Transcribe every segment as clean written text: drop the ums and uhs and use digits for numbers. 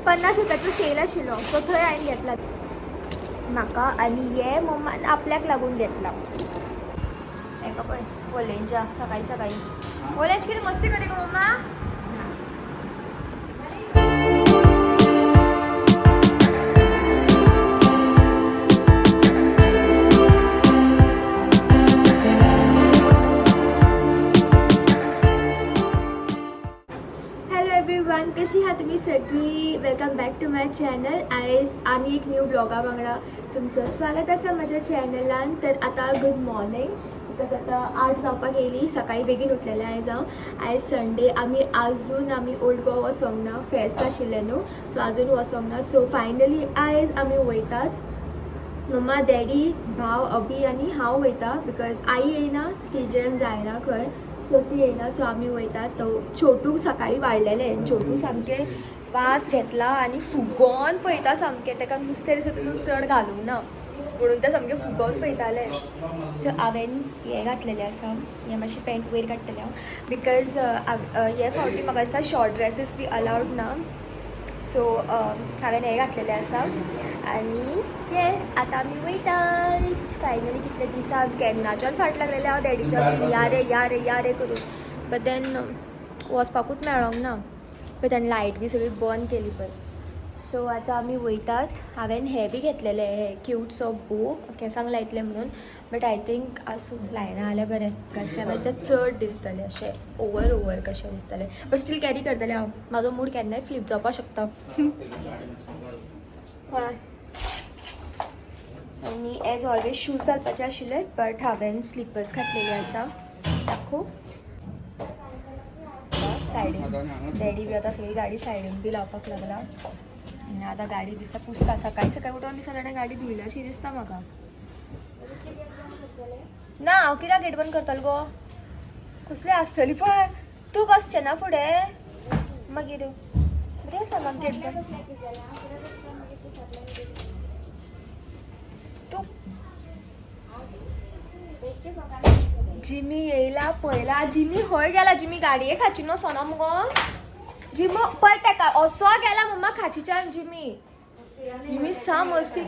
50 रुपयाचो sale आशिल्लो so थंय हांवें घेतला म्हाका आनी हे मम्मान आपल्याक लागून घेतला. हेका पळय ओलेंच्या सकाळी सकाळी ओलेंच कितें मस्ती करी गो मम्मा. एवरीवन कशी आहात तुम्ही सगळी. Welcome back to my channel. आयज आमी एक न्यू ब्लॉगा वांगडा तुमचं स्वागत आसा म्हज्या चॅनलान. तर आता गुड मॉर्निंग बिकॉज आता 8 जावपाक येयली. सकाळी बेगीन उठलेलें आयज हांव. आयज संडे आमी ओल्ड गोवा वचोंक ना, फेस्त आशिल्लें न्हू सो आजून वचोंक ना. सो फायनली आयज आमी वयतात. मम्मा डॅडी भाव अभी आनी हांव वयता बिकॉज आई येयना, तिजेन जायना खंय सो ती येयना सो आमी वयतात. तो छोटू सकाळी वाडलेलें. छोटू सामकें वास घेतला आनी फुगोवन पळयता सामकें. ताका नुस्तें दिसता तितून चड घालूंक ना म्हणून तें सामकें फुगोवन पळयतालें. सो हांवें हें घातलेलें आसा, हें मातशी पॅन्ट वयर काडटलें हांव बिकॉज हे फावटी म्हाका दिसता शॉर्ट ड्रेसीस बी अलावड ना. सो हांवें हें घातलेलें आसा आनी येस आतां आमी वयतात. फायनली कितले दिसा केन्नाच्यान फाट लागलेलें हांव डॅडीच्या या रे करून बट देन वचपाकूच मेळोंक ना. बट ताणें लायट बी सगळी बंद केली पळय. सो आतां आमी वयतात. हांवें हें बी घेतलेलें हे क्यूट सो बो केंसांक लायतलें म्हणून बट आय थिंक आसूं लायना जाल्यार बरें बिकॉज त्या भायर तें चड दिसतलें अशें ओवर कशें दिसतलें. बट स्टील कॅरी करतलें हांव. म्हाजो मूड केन्नाय फ्लिप जावपाक शकता. आनी एज ऑलवेज शूज घालपाचे आशिल्ले बट हांवें स्लिपर्स घातलेली आसा. दाखोव सायडीन डॅडी बी आतां सगळी गाडी सायडीन बी लावपाक लागला आनी आतां गाडी दिसता पुसता. सकाळी उठोन दिसता ताणें गाडी धुयल्याशी दिसता म्हाका. ना हांव कित्याक गेट बंद करतलो गो. कसली आसतली पळय. तूं बसचें ना फुडें मागीर बरें आसा म्हाका गेट बंद. तूं जिमी येयला पळयला. जिमी खंय गेला. जिमी गाडये खाची नो सोना मुगो. जिमो पळय तेका असो गेला मम्मा खाचीच्यान. जिमी सा मस्ती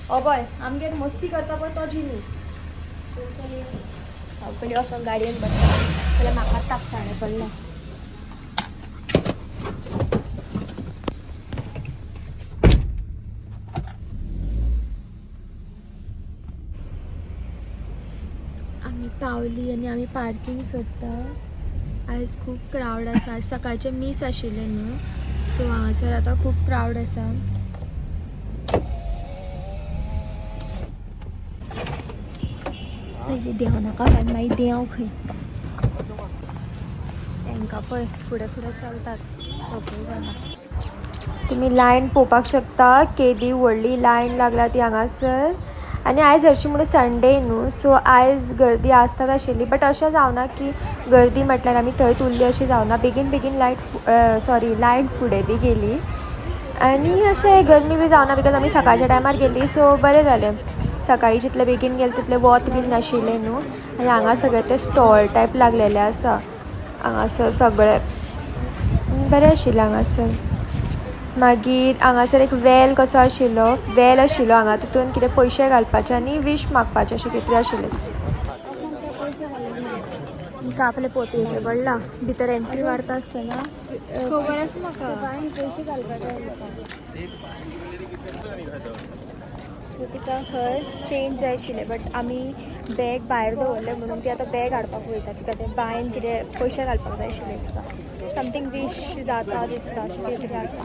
आं पळय आमगेर मस्ती करता पळय तो जिमी. हांव पयलीं वचोन गाडयेन बसता जाल्यार म्हाका तापसाणें पडलें. आमी पावली आनी आमी पार्किंग सोदता. आयज खूब क्रावड आसा. आज सकाळचें मीस आशिल्लें न्हू सो हांगासर आतां खूब क्रावड आसा. पयलीं देंवनाका काय मागीर देंव खंय. तांकां पळय फुडें चलतात. तुमी लायन पळोवपाक शकता. केदी व्हडली लायन लागला ती हांगासर. आनी आयज हरशीं म्हणून संडे न्हू सो आयज गर्दी आसतात आशिल्ली बट अशें जावना की गर्दी म्हटल्यार आमी थंयच उरली अशी जावना. बेगीन लायन फुडें बी गेली आनी अशें गर्मी बी जावना बिकॉज आमी सकाळच्या टायमार गेल्ली सो बरें जालें. सकाळी जितलें बेगीन गेलें तितलें वत बीन नाशिल्लें न्हू आनी हांगा सगळें ते स्टॉल टायप लागलेले आसा. हांगासर सगळें बरें आशिल्लें. हांगासर मागीर हांगासर एक वेल आशिल्लो हांगा तितून कितें पयशे घालपाचे आनी वीश मागपाचें अशें कितें आशिल्लें. आपले पोतयेचें पडला भितर एंट्री मारता आसतना खबर आसा म्हाका पयशे घालपाचे. सो तिका खंय चेंज जाय आशिल्लें बट आमी बॅग भायर दवरलें म्हणून ती आतां बॅग हाडपाक वयता. तिका तें बायन कितें पयशे घालपाक जाय आशिल्लें दिसता. समथींग वीश जाता दिसता अशें कितें आसा.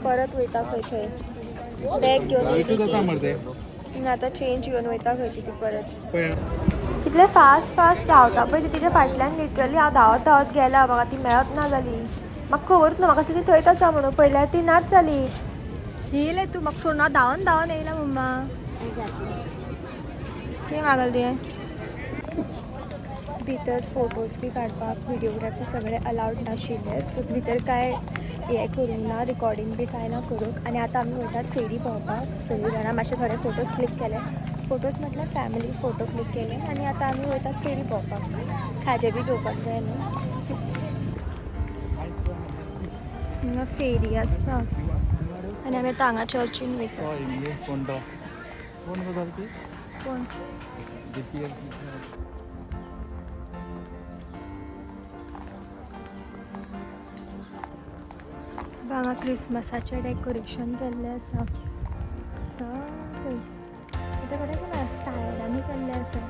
परत वयता खंय थंय बॅग घेवन आतां चेंज घेवन वयता खंय ती परत. कितले फास्ट धांवता पळय ती. तिच्या फाटल्यान लिटरली हांव धांवत गेला. म्हाका ती मेळत ना जाली. म्हाका खबरूच ना म्हाका ती थंयच आसा म्हणून. पयल्यार ती नाच जाली. येयले तूं म्हाका सोडून धांवन येयला मम्मा. कितें मागल तें. भितर फोटोज बी काडपाक व्हिडियोग्राफी सगळें अलावड नाशिल्लें सो भितर कांय हे करूंक ना रिकॉर्डिंग बी काय ना करूंक. आनी आतां आमी वयतात फेरी भोंवपाक सगळीं जाणां. मातशे थोडे फोटोज क्लिक केले. फोटोज म्हटल्यार फॅमिली फोटो क्लिक केले आनी आतां आमी वयतात फेरी भोंवपाक. खाजें बी घेवपाक जाय न्हू. हिंगा फेरी आसता आनी आमी आतां हांगा चर्चीन वयता. कोण हांगा क्रिसमसाचें डेकोरेशन केल्लें आसा. इथे कडेन ना टायरांनी केल्लें आसा.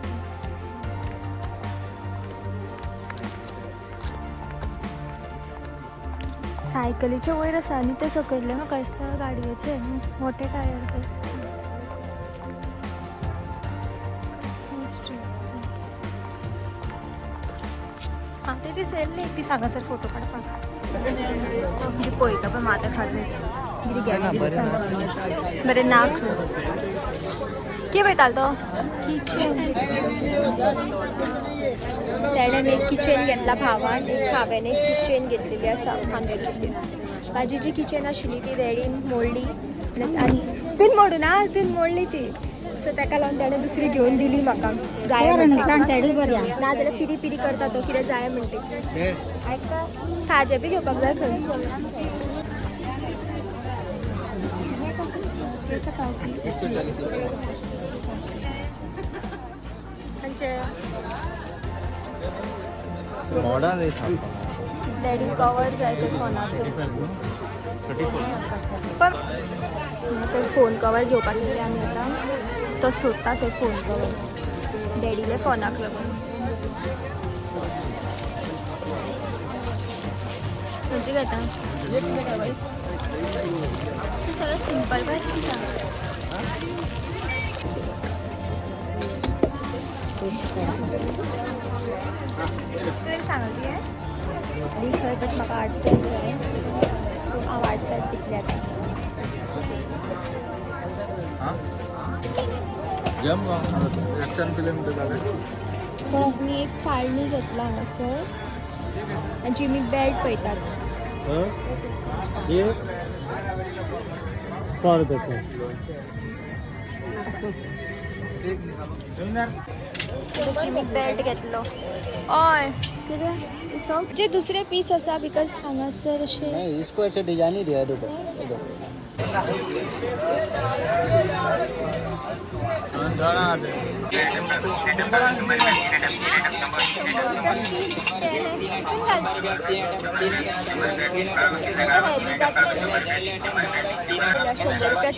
सायकलीचे वयर आसा आनी ते सकयल्ले म्हाका दिसता गाडयेचे मोठे टायर ते. हां ते दिसयल्ली ती हांगासर फोटो काडपाक. कितें पळयता पळय मात खाजें कितें गेलें दिसता. बरें नाक कितें पळयतालो तो किचन. तेणेन एक किचन घेतला भावान. एक हांवें एक किचन घेतलेली आसा 100 रुपीज. म्हाजी जी किचन आशिल्ली ती डॅडीन मोडली आनी तीन मोडूं ना तीन मोडली ती. सो ताका लागून ताणें दुसरी घेवन दिली म्हाका. जाय ना जाल्यार फिरी फिरी करता तो कितें जाय म्हणटे. आयका खाजें बी घेवपाक जाय खंय. डॅडी कवर जाय ते फोनाचे. पण सर फोन कवर घेवपाक गेले आमी आतां. तो सोदता ते फोन कवर डॅडीले फोनाक लागून. खंयचे घेता सगळें सिंपल काय दिसता. सांगली आहे आनी थंय बट म्हाका 8 सेट जाय. सो हांव 8 सेट दितले आतां. मी एक चाळणी घेतला हांगासर आनी जिमीक बेल्ट पळयतात. 100 रुपयाचे. जिमीक बेल्ट घेतलो. हय कितें जे दुसरे पीस आसा बिकॉज हांगासर अशें नहीं इसको ऐसे डिजाइन ही दिया देखो. ₹100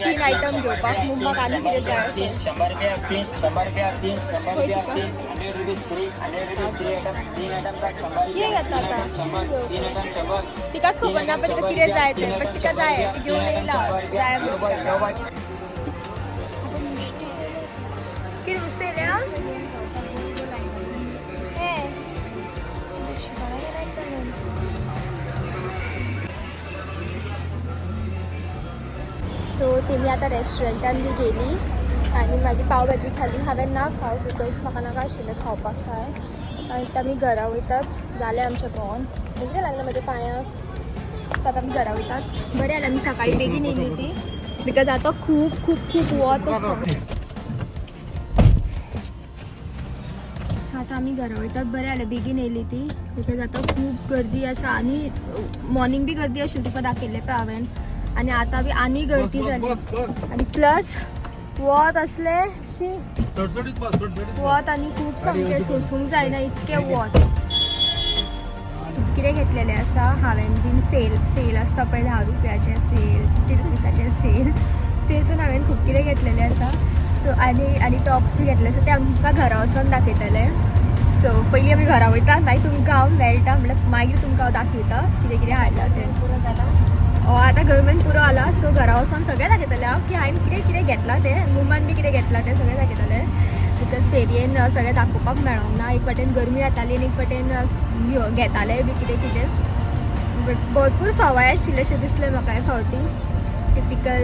3 आयटम घेवपाक म्हाका आनी कितें जाय. कितें घेता आतां तिकाच खबर ना पण तिका कितें जाय तें. बट तिका जाय ती घेवन येयला जाय कितें नुस्तें येयलें. सो तेमी आतां रेस्टॉरंटान बी गेली आनी मागीर पाव भाजी खाली. हांवें ना खाव बिकॉज म्हाका नाका आशिल्लें खावपाक काय. आनी आमी घरा वयतात. जालें आमचें भोंवन कितें लागलें म्हाज्या पांयाक. सो आतां आमी घरा वयतात. बरें जालें आमी सकाळीं बेगीन येयली ती बिकॉज आतां खूब खूब खूब वत आसा. सो आतां आमी घरा वयतात. बरें जालें बेगीन येयली ती बिकॉज आतां खूब गर्दी आसा. आनी मॉर्निंग बी गर्दी आशिल्ली तुका दाखयल्लें पळय हांवें. आनी आतां बी आनी गर्दी जाली. आनी प्लस वत असले शी वत आनी खूब सामकें सोसूंक जायना इतकें वत. कितें घेतलेलें आसा हांवें बीन सेल आसता पळय 10 रुपयाचें सेल 50 रुपीसाचें सेल तेतून हांवें खूब कितें घेतलेलें आसा. सो आनी टॉप्स बी घेतले आसा ते आमी तुमकां घरा वचून दाखयतले. सो पयलीं आमी घरा वयता मागीर तुमकां हांव मेळटा म्हणल्यार मागीर तुमकां हांव दाखयता कितें कितें हाडलां तें. पुरो जाला आतां गव्हर्मेंट पुरो आला. सो घरा वचून सगळें दाखयतलें हांव की हांवें कितें कितें घेतलां तें. मुमान बी कितें घेतलां तें सगळें दाखयतलें बिकॉज फेरयेन सगळें दाखोवपाक मेळोंक ना. एक वाटेन गरमी जाताली आनी एक वाटेन घेताले बी कितें कितें. बट भरपूर सवाय आशिल्लें अशें दिसलें म्हाका ह्या फावटी. टिपिकल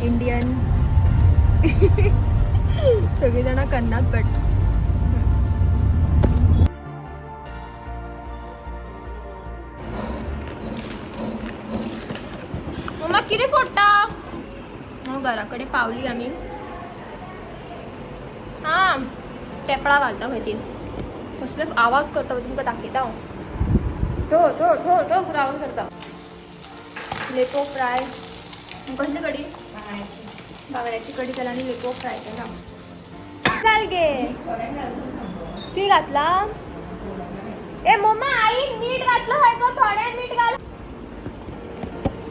इंडियन सगळीं जाणां करनात बट घराकडे पावली आम्ही. हा टेपळा घालता खंय ती कसले आवाज करता तुमकां दाखयता ठो ठो ठो ठो खूब आवाज करता. लेपो फ्राय कसली कडी बांगड्याची कडी केला आणि लेपो फ्राय केला. चाल गे ती घातला. ए मम्मा आई मीठ घातलं हय गो थोडें मीठ घाल.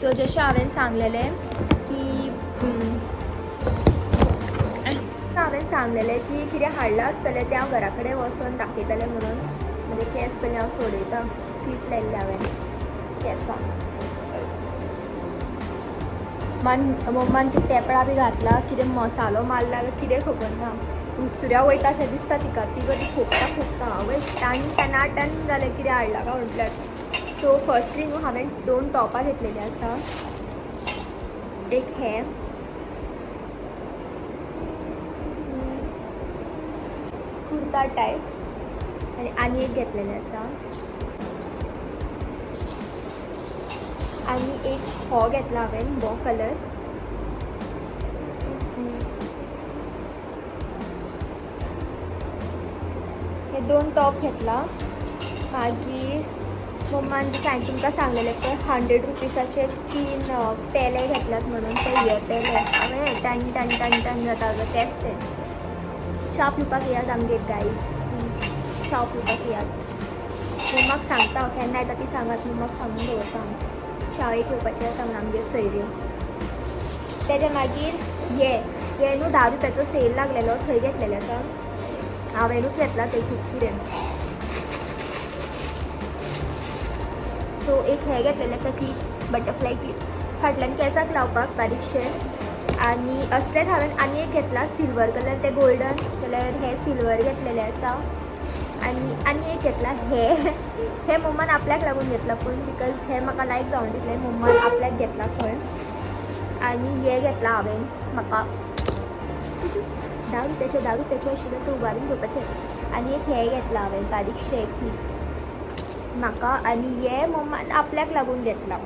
सो जशें हांवें सांगलेलें की कितें हाडलां आसतलें तें हांव घरा कडेन वचून दाखयतलें म्हणून. म्हणजे केंस पयलीं हांव सोडयतां. क्लिप लायिल्लें हांवें केंसां. मम्मान ती तेपळा बी घातला. कितें मसालो मारला काय कितें खबर ना. उसऱ्या वयता अशें दिसता तिका. ती बरी खोकता आवय टन जालें कितें हाडलां काय म्हटल्यार. सो फर्स्टली न्हू हांवें 2 टॉपां घेतलेलीं आसा. एक हें कुर्ता टायप आनी एक घेतलेलें आसा. आनी एक हो घेतला हांवें हो कलर. हे 2 टॉप घेतला. मागीर मम्मान हांवें तुमकां सांगलेलें पळय 100 रुपीसाचे 3 पेले घेतल्यात म्हणून. ते हे पेले हांवें टन टन टन टन जाता तेच ते. च्या पिवपाक येयात आमगे गायज प्लीज च्या पिवपाक येयात. मम्माक सांगता केन्ना येता ती सांगात. मम्माक सांगून दवरता च्या एक येवपाची आसा म्हणून आमगेर सयऱ्यो. तेज्या मागीर हे न्हू 10 रुपयाचो सेल लागलेलो थंय घेतलेलें आसा. हांवेनूच घेतला थंय खूब कितें. सो एक हे घेतलेलें आसा क्लिप बटरफ्लाय क्लिप फाटल्यान केंसाक लावपाक बारीकशे. आनी असलेच हांवें आनी एक घेतला सिल्वर कलर ते गोल्डन जाल्यार हे सिल्वर घेतलेलें आसा. आनी एक घेतला हे मम्मान आपल्याक लागून घेतला पूण बिकॉज हे म्हाका लायक जावन दितलें मम्मान आपल्याक घेतला खंय. आनी हे घेतला हांवें म्हाका 10 रुपयाचे आशिल्ले सो उबारून घेवपाचें. आनी एक हे घेतला हांवें बारीकशे क्लिप म्हाका. आनी हे मम्मान आपल्याक लागून घेतला.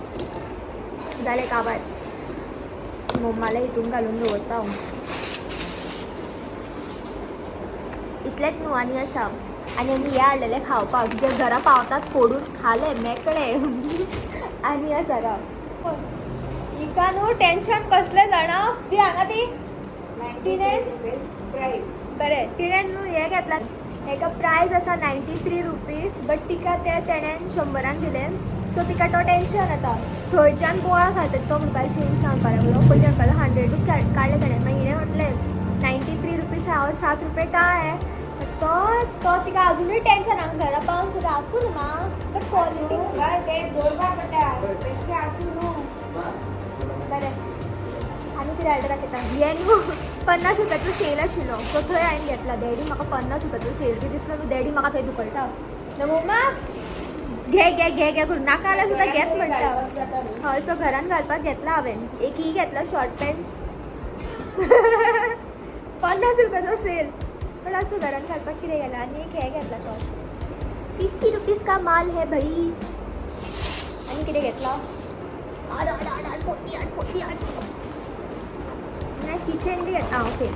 जालें काबार मम्माला हितून घालून दवरता हांव. इतलेंच न्हू आनी आसा. आनी आमी हे हाडलेले खावपाक जे घरा पावतात फोडून खाले मेकळे. आनी आसा राव हिका न्हू टेन्शन कसलें जाणा. ती हांगा ती बरें तिणें न्हू हे घेतला. हेका प्रायस आसा 93 रुपीज बट तिका तेणेन 100 दिलें. सो तिका तो टेन्शन येता थंयच्यान बोळा खातात. तो मोबायल चेंज सांगपा लागलो. पयलीं म्हणपाक 100 काडले तेणें. मागीर हिणें म्हटलें 93 रुपीज हांव 7 रुपये काय आहे. तो तिका अजूनही टेन्शन हांगा घरा पावून सुद्दां आसूं न्हू मा बट क्वॉलिटी बरें. आनी कितें हाडटा दाखयता. हे न्हू 50 रुपयाचो सेल आशिल्लो सो थंय हांवें घेतला. डॅडी म्हाका 50 रुपयाचो सेल बी दिसलो न्हू. डॅडी म्हाका थंय दुकळटा. मम्मा घे घे घे घे करून नाका जाल्यार सुद्दां घेत म्हणटा. हय सो घरान घालपाक घेतला हांवें. एक ही घेतला शॉर्ट पॅन्ट 50 रुपयाचो सेल पण असं घरान घालपाक कितें गेला. आनी एक हे घेतला तो 50 रुपीज का माल है भाई. आनी कितें घेतला नाही किचन बी घेतला. ओके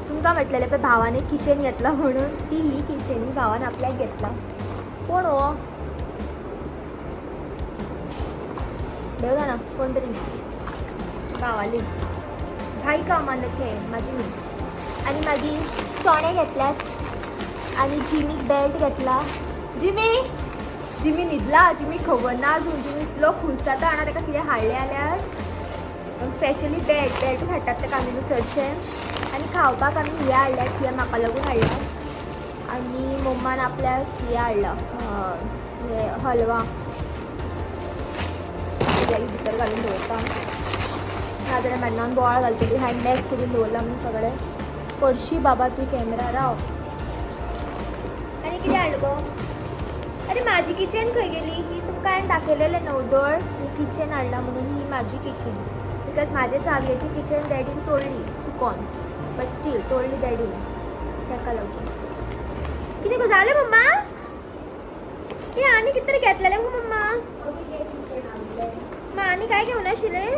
तुमकां म्हटलेलें पळय भावान एक किचन घेतला म्हणून. ती ही किचन ही भावान आपल्याक घेतला. कोण हो देव जाणा कोण तरी गांवाली भाई कामान खे म्हाजी न्ही. आनी मागीर चणे घेतल्यात. आनी जिमीक बेल्ट घेतला. जिमी न्हिदला. जिमी खबर ना अजून. जिमी इतलो खूश जाता जाणा ताका कितें हाडलें जाल्यार. स्पेशली बेल्टूच हाडटात ताका आमी न्हू चडशे. आनी खावपाक आमी हे हाडल्यात हे म्हाका लागून हाडला. आनी मम्मान आपल्याक हे हाडला हे हलवा भितर घालून दवरता. नाजाल्यार मन्नान बोवाळ घालतली. हांवें मॅस करून दवरला म्हणून सगळें. पडशी बाबा तूं कॅमेरा राव. आनी कितें हाडलो गो. अरे म्हाजी किचन खंय गेली. ही तुमकां हांवें दाखयलेलें नवदळ. ही किचन हाडला म्हणून ही म्हाजी किचन. बिकॉज म्हाजे चावयेची किचन डॅडीन तोडली चुकोन बट स्टील तोडली डॅडीन ताका लागून. कितें गो जालें मम्मा. हे आनी कितें तरी घेतलेलें गो मम्मा. आनी काय घेवन आशिल्लें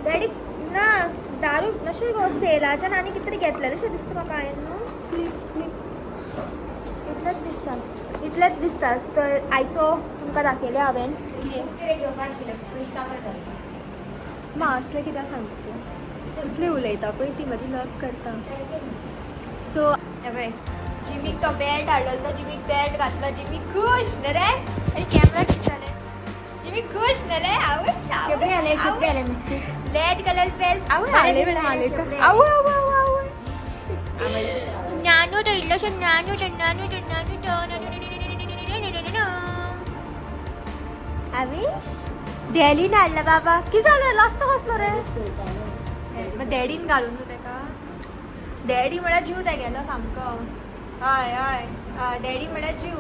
डॅडी ना दारू नशे गो सेलाच्या आनी कितें तरी घेतलेलें अशें दिसता म्हाका हांवें न्हू इतलेंच दिसता तर आयचो तुमकां दाखयलें हांवें असलें कित्याक सांगता तूं असलें उलयता पळय ती म्हजी लज करता सो जिमीक तो बेल्ट हाडलो तो जिमीक बेल्ट घातलो जिमी खुश न्ही रे आनी कॅमेरा दिसताले जिमी खुश न्ही रे आवड रेड कलर बेल्ट आवड नानू तो इल्लोशे नानू आवेश डॅडीन हाडला बाबा कितें जालें लास्ट कसलो रे डॅडीन घालून तूं तेका डॅडी म्हळ्यार जीव तेगेलो सामको हय हय डॅडी म्हळ्यार जीव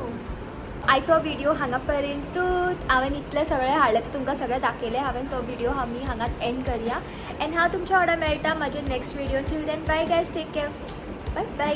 आयचो व्हिडिओ हांगा पर्यंतूच हांवें इतलें सगळें हाडलें तुमकां सगळें दाखयलें हांवें तो व्हिडिओ आमी हांगाच एंड करया एंड हांव तुमच्या वांगडा मेळटा म्हजे next video till then bye guys take care bye bye